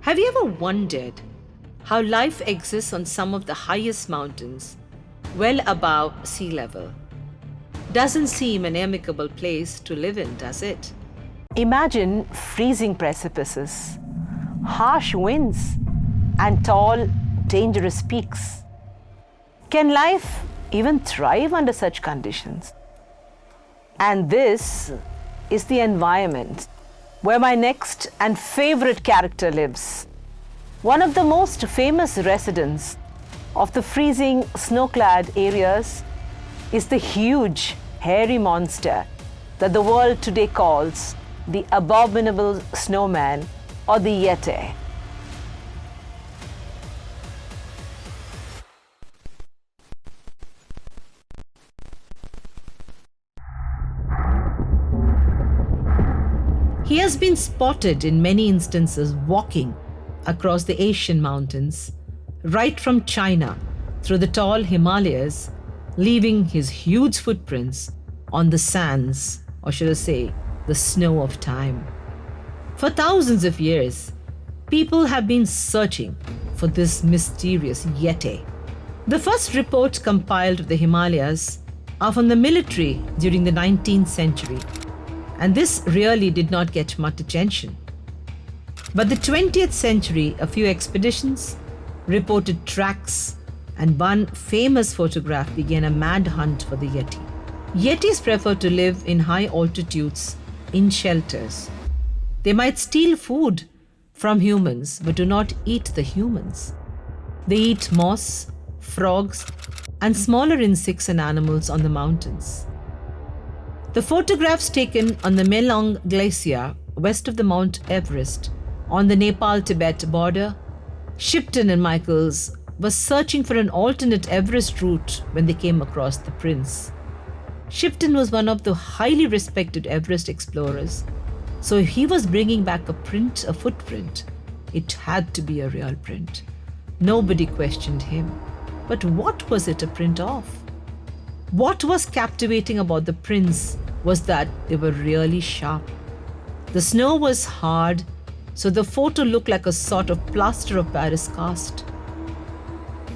Have you ever wondered how life exists on some of the highest mountains, well above sea level? Doesn't seem an amicable place to live in, does it? Imagine freezing precipices, harsh winds, and tall, dangerous peaks. Can life even thrive under such conditions? And this is the environment where my next and favorite character lives. One of the most famous residents of the freezing snow-clad areas is the huge, hairy monster that the world today calls the Abominable Snowman or the Yeti. He has been spotted in many instances walking across the Asian mountains, right from China through the tall Himalayas, leaving his huge footprints on the sands, or should I say, the snow of time. For thousands of years, people have been searching for this mysterious Yeti. The first reports compiled of the Himalayas are from the military during the 19th century, and this really did not get much attention. But the 20th century, a few expeditions reported tracks, and one famous photograph began a mad hunt for the Yeti. Yetis prefer to live in high altitudes in shelters. They might steal food from humans but do not eat the humans. They eat moss, frogs, and smaller insects and animals on the mountains. The photographs taken on the Meenamma Glacier west of the Mount Everest on the Nepal-Tibet border, Shipton and Michaels were searching for an alternate Everest route when they came across the prince. Shipton was one of the highly respected Everest explorers, so if he was bringing back a footprint, it had to be a real print. Nobody questioned him. But what was it a print of? What was captivating about the prints was that they were really sharp. The snow was hard, so the photo looked like a sort of plaster of Paris cast.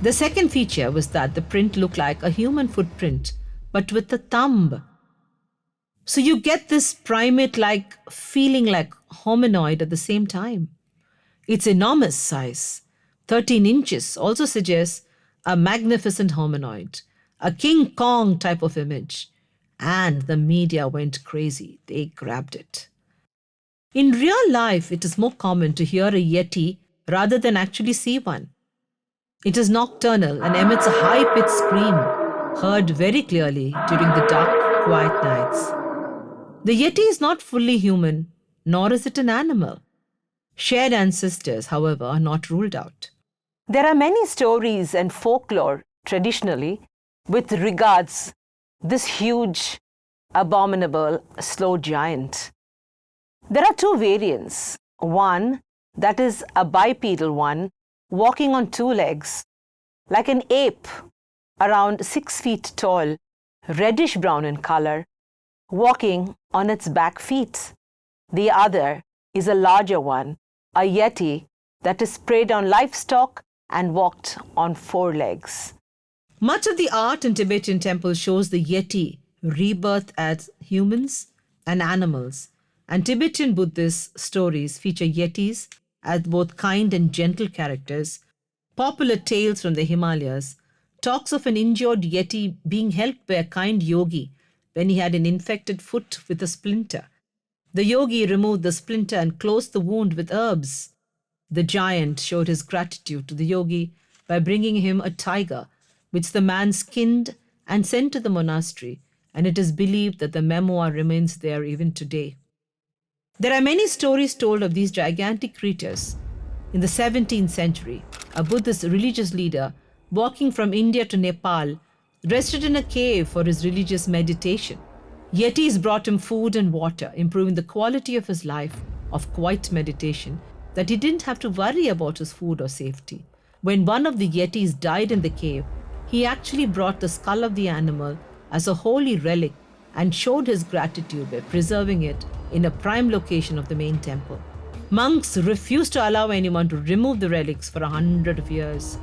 The second feature was that the print looked like a human footprint, but with a thumb. So you get this primate-like feeling like hominoid at the same time. Its enormous size, 13 inches, also suggests a magnificent hominoid, a King Kong type of image. And the media went crazy. They grabbed it. In real life, it is more common to hear a Yeti rather than actually see one. It is nocturnal and emits a high-pitched scream, heard very clearly during the dark, quiet nights. The Yeti is not fully human, nor is it an animal. Shared ancestors, however, are not ruled out. There are many stories and folklore traditionally with regards this huge, abominable, slow giant. There are two variants. One that is a bipedal one, walking on two legs, like an ape, around 6 feet tall, reddish-brown in color, walking on its back feet. The other is a larger one, a Yeti that is preyed on livestock and walked on 4 legs. Much of the art in Tibetan temples shows the Yeti rebirth as humans and animals, and Tibetan Buddhist stories feature Yetis as both kind and gentle characters. Popular tales from the Himalayas talks of an injured Yeti being helped by a kind yogi when he had an infected foot with a splinter. The yogi removed the splinter and closed the wound with herbs. The giant showed his gratitude to the yogi by bringing him a tiger, which the man skinned and sent to the monastery, and it is believed that the memoir remains there even today. There are many stories told of these gigantic creatures. In the 17th century, a Buddhist religious leader walking from India to Nepal rested in a cave for his religious meditation. Yetis brought him food and water, improving the quality of his life of quiet meditation, that he didn't have to worry about his food or safety. When one of the Yetis died in the cave, he actually brought the skull of the animal as a holy relic and showed his gratitude by preserving it in a prime location of the main temple. Monks refused to allow anyone to remove the relics for 100 years.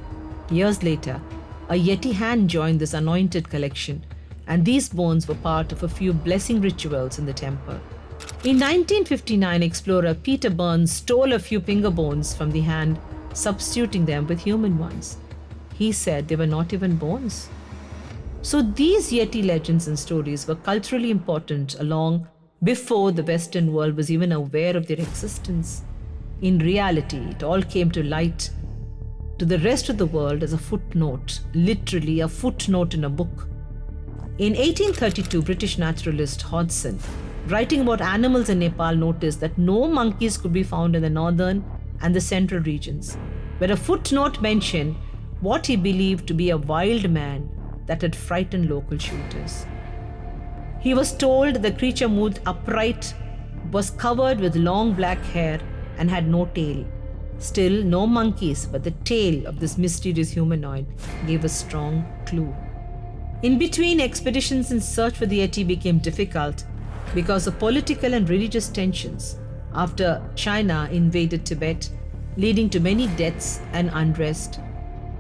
Years later, a Yeti hand joined this anointed collection, and these bones were part of a few blessing rituals in the temple. In 1959, explorer Peter Burns stole a few finger bones from the hand, substituting them with human ones. He said they were not even bones. So these Yeti legends and stories were culturally important long before the Western world was even aware of their existence. In reality, it all came to light to the rest of the world as a footnote, literally a footnote in a book. In 1832, British naturalist Hodgson, writing about animals in Nepal, noticed that no monkeys could be found in the northern and the central regions, where a footnote mentioned what he believed to be a wild man that had frightened local shooters. He was told the creature moved upright, was covered with long black hair, and had no tail. Still, no monkeys, but the tail of this mysterious humanoid gave a strong clue. In between, expeditions in search for the Yeti became difficult because of political and religious tensions after China invaded Tibet, leading to many deaths and unrest.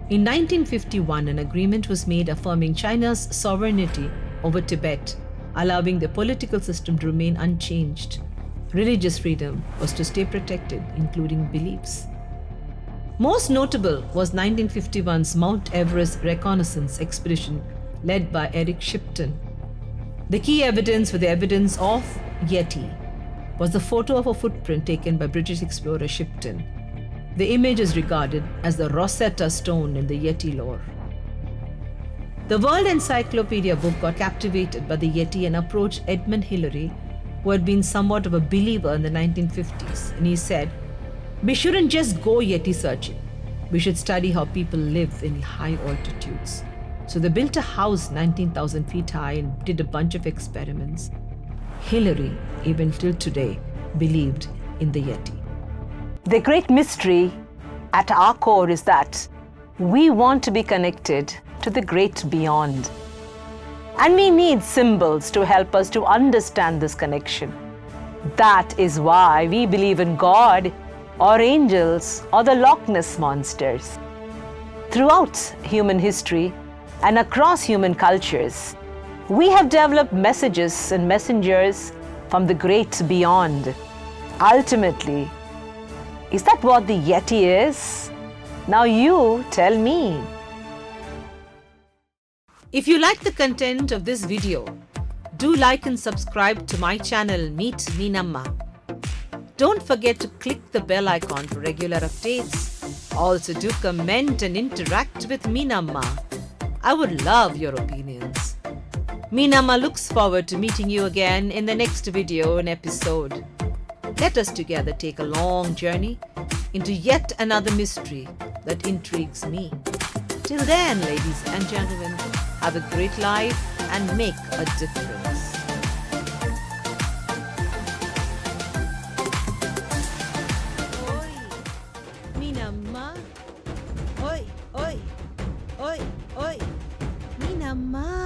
In 1951, an agreement was made affirming China's sovereignty over Tibet, allowing the political system to remain unchanged. Religious freedom was to stay protected, including beliefs. Most notable was 1951's Mount Everest reconnaissance expedition led by Eric Shipton. The key evidence for the evidence of Yeti was the photo of a footprint taken by British explorer Shipton. The image is regarded as the Rosetta Stone in the Yeti lore. The World Encyclopedia book got captivated by the Yeti and approached Edmund Hillary, who had been somewhat of a believer in the 1950s, and he said, "We shouldn't just go Yeti searching. We should study how people live in high altitudes." So they built a house 19,000 feet high and did a bunch of experiments. Hillary, even till today, believed in the Yeti. The great mystery at our core is that we want to be connected to the great beyond. And we need symbols to help us to understand this connection. That is why we believe in God or angels or the Loch Ness monsters. Throughout human history and across human cultures, we have developed messages and messengers from the great beyond. Ultimately, is that what the Yeti is? Now you tell me. If you like the content of this video, do like and subscribe to my channel Meet Meenamma. Don't forget to click the bell icon for regular updates. Also do comment and interact with Meenamma. I would love your opinions. Meenamma looks forward to meeting you again in the next video and episode. Let us together take a long journey into yet another mystery that intrigues me. Till then, ladies and gentlemen, have a great life and make a difference. Oi, Meenamma. Oi, oi, oi, oi, Meenamma.